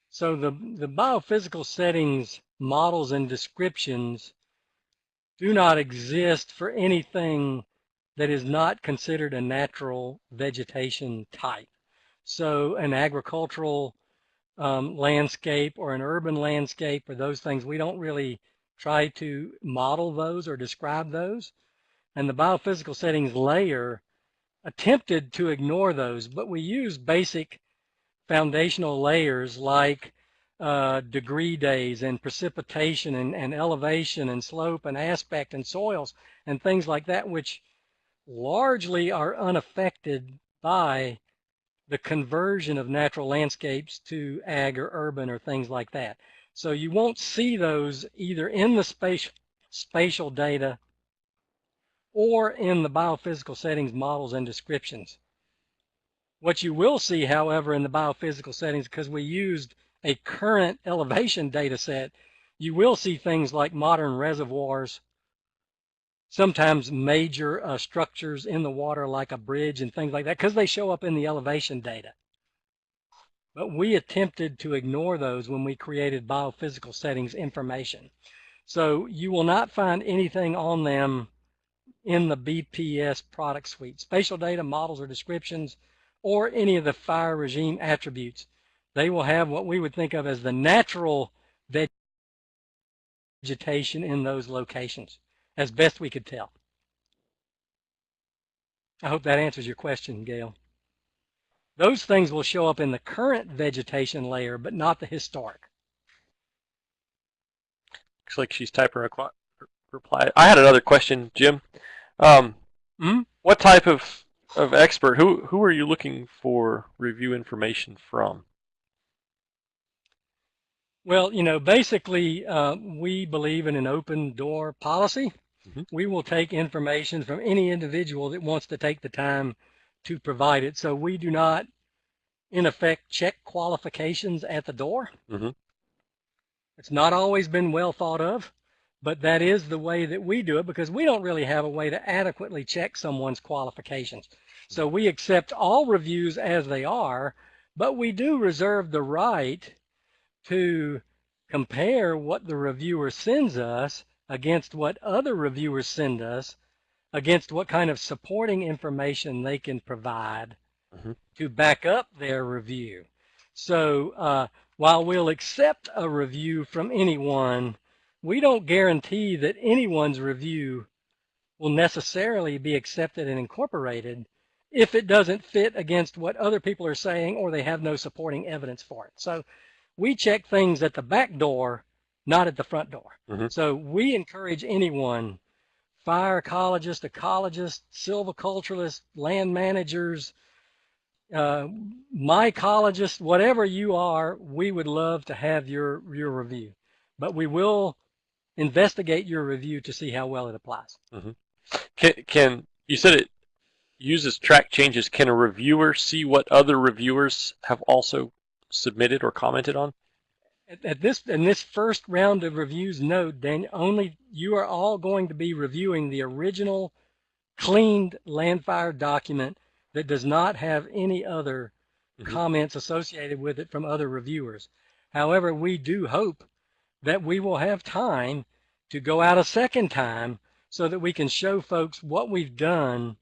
So the biophysical settings models and descriptions do not exist for anything that is not considered a natural vegetation type. So an agricultural landscape or an urban landscape or those things, we don't really try to model those or describe those. And the biophysical settings layer attempted to ignore those, but we use basic foundational layers like degree days and precipitation and elevation and slope and aspect and soils and things like that, which largely are unaffected by the conversion of natural landscapes to ag or urban or things like that. So you won't see those either in the spatial data or in the biophysical settings models and descriptions. What you will see, however, in the biophysical settings, because we used a current elevation data set, you will see things like modern reservoirs, sometimes major structures in the water like a bridge and things like that, because they show up in the elevation data. But we attempted to ignore those when we created biophysical settings information. So you will not find anything on them in the BPS product suite, spatial data, models, or descriptions, or any of the fire regime attributes. They will have what we would think of as the natural vegetation in those locations, as best we could tell. I hope that answers your question, Gail. Those things will show up in the current vegetation layer, but not the historic. Looks like she's typing a reply. I had another question, Jim. What type of expert, who are you looking for review information from? Well, basically, we believe in an open door policy. We will take information from any individual that wants to take the time to provide it. So we do not, in effect, check qualifications at the door. It's not always been well thought of, but that is the way that we do it because we don't really have a way to adequately check someone's qualifications. So we accept all reviews as they are, but we do reserve the right to compare what the reviewer sends us against what other reviewers send us, against what kind of supporting information they can provide to back up their review. So while we'll accept a review from anyone, we don't guarantee that anyone's review will necessarily be accepted and incorporated if it doesn't fit against what other people are saying or they have no supporting evidence for it. So we check things at the back door, not at the front door. So we encourage anyone, fire ecologists, silviculturalists, land managers, mycologists, whatever you are, we would love to have your review. But we will investigate your review to see how well it applies. Can you said it uses track changes. Can a reviewer see what other reviewers have also submitted or commented on? In this first round of reviews, no, Daniel, only you are all going to be reviewing the original cleaned Landfire document that does not have any other comments associated with it from other reviewers. However, we do hope that we will have time to go out a second time so that we can show folks what we've done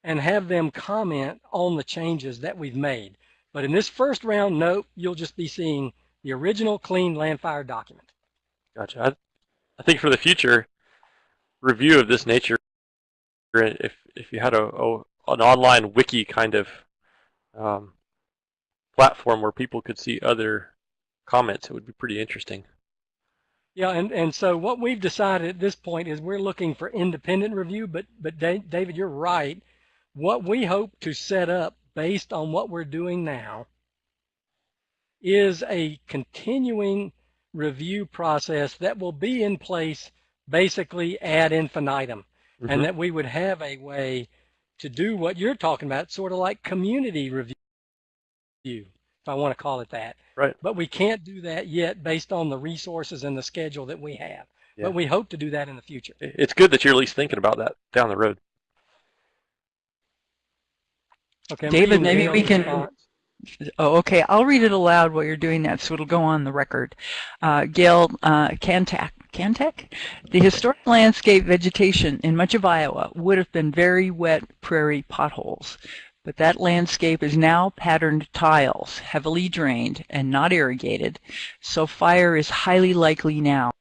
and have them comment on the changes that we've made. But in this first round, nope, you'll just be seeing the original clean LANDFIRE document. Gotcha. I think for the future review of this nature, if you had an online wiki kind of platform where people could see other comments, it would be pretty interesting. Yeah, and so what we've decided at this point is we're looking for independent review, but David, you're right. What we hope to set up based on what we're doing now is a continuing review process that will be in place basically ad infinitum, and that we would have a way to do what you're talking about, sort of like community review, if I want to call it that. Right. But we can't do that yet based on the resources and the schedule that we have. Yeah. But we hope to do that in the future. It's good that you're at least thinking about that down the road. Okay, David, maybe we can. Response. Oh, okay. I'll read it aloud while you're doing that, so it'll go on the record. Gail Cantek? The historic landscape vegetation in much of Iowa would have been very wet prairie potholes, but that landscape is now patterned tiles, heavily drained and not irrigated, so fire is highly likely now.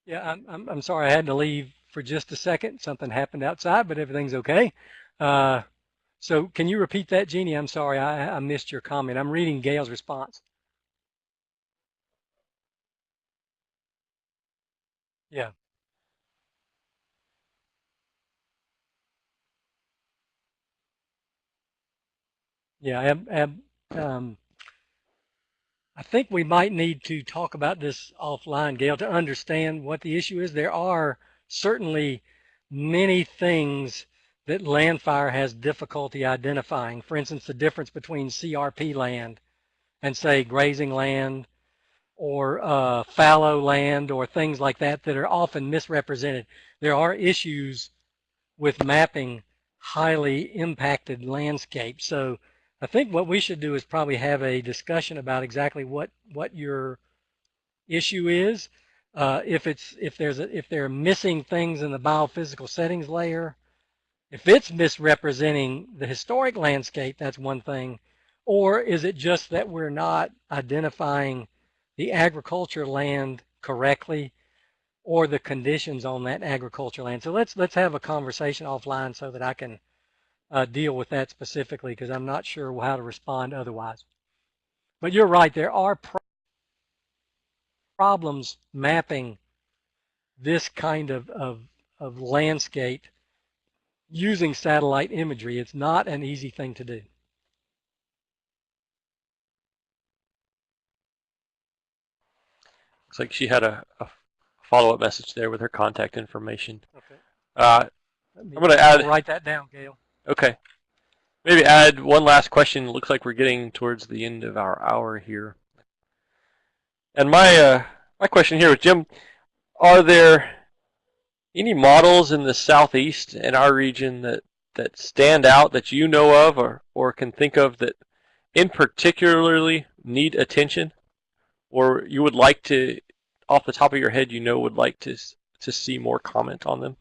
Yeah, I'm sorry I had to leave for just a second. Something happened outside, but everything's okay. So can you repeat that, Jeannie? I'm sorry, I missed your comment. I'm reading Gail's response. Yeah. Yeah, I think we might need to talk about this offline, Gail, to understand what the issue is. There are certainly many things that LANDFIRE has difficulty identifying. For instance, the difference between CRP land and, say, grazing land or fallow land or things like that that are often misrepresented. There are issues with mapping highly impacted landscapes. So I think what we should do is probably have a discussion about exactly what your issue is. If they're missing things in the biophysical settings layer, if it's misrepresenting the historic landscape, that's one thing. Or is it just that we're not identifying the agriculture land correctly or the conditions on that agriculture land? So let's have a conversation offline so that I can deal with that specifically, because I'm not sure how to respond otherwise. But you're right, there are problems mapping this kind of landscape using satellite imagery. It's not an easy thing to do. Looks like she had a follow-up message there with her contact information. Okay. I'm going to write that down, Gail. Okay. Maybe add one last question. It looks like we're getting towards the end of our hour here. And my question here with Jim, are there any models in the southeast in our region that stand out that you know of or can think of that in particularly need attention, or you would like to, off the top of your head, would like to see more comment on them?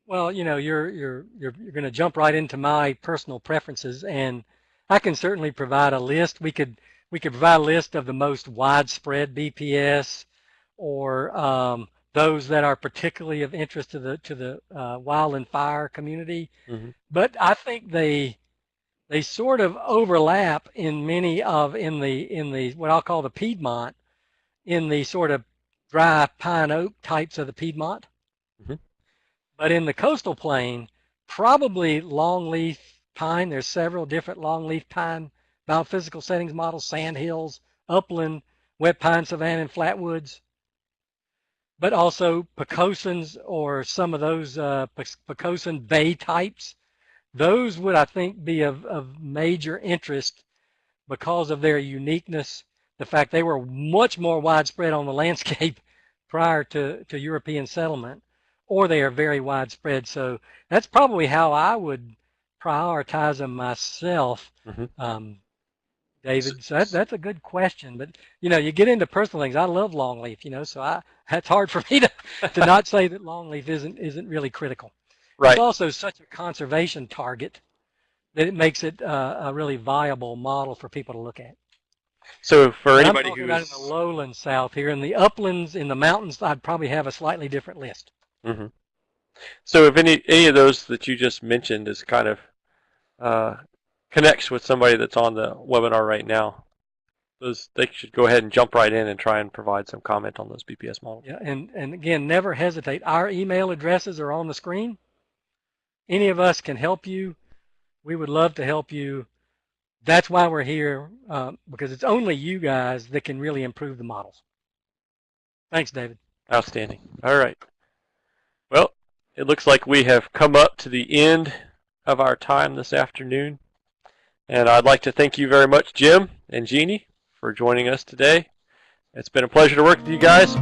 Well, you're going to jump right into my personal preferences, and I can certainly provide a list. We could provide a list of the most widespread BPS, or those that are particularly of interest to the wild and fire community. Mm-hmm. But I think they sort of overlap in many in the what I'll call the Piedmont, in the sort of dry pine oak types of the Piedmont. Mm-hmm. But in the coastal plain, probably longleaf pine. There's several different longleaf pine biophysical settings models: sandhills, upland, wet pine savanna, and flatwoods. But also pecosins, or some of those pecosin bay types. Those would, I think, be of major interest because of their uniqueness, the fact they were much more widespread on the landscape prior to European settlement, or they are very widespread. So that's probably how I would prioritize them myself. Mm-hmm. David. So that's a good question. But you get into personal things. I love longleaf. So that's hard for me to not say that longleaf isn't really critical. It's Right. also such a conservation target that it makes it a really viable model for people to look at. So for And I'm anybody talking who about is in the lowlands south here. In the uplands, in the mountains, I'd probably have a slightly different list. mm-hmm. So if any of those that you just mentioned is kind of connects with somebody that's on the webinar right now, they should go ahead and jump right in and try and provide some comment on those BPS models. Yeah, and again, never hesitate. Our email addresses are on the screen. Any of us can help you. We would love to help you. That's why we're here, because it's only you guys that can really improve the models. Thanks, David. Outstanding. All right. Well, it looks like we have come up to the end of our time this afternoon. And I'd like to thank you very much, Jim and Jeannie, for joining us today. It's been a pleasure to work with you guys.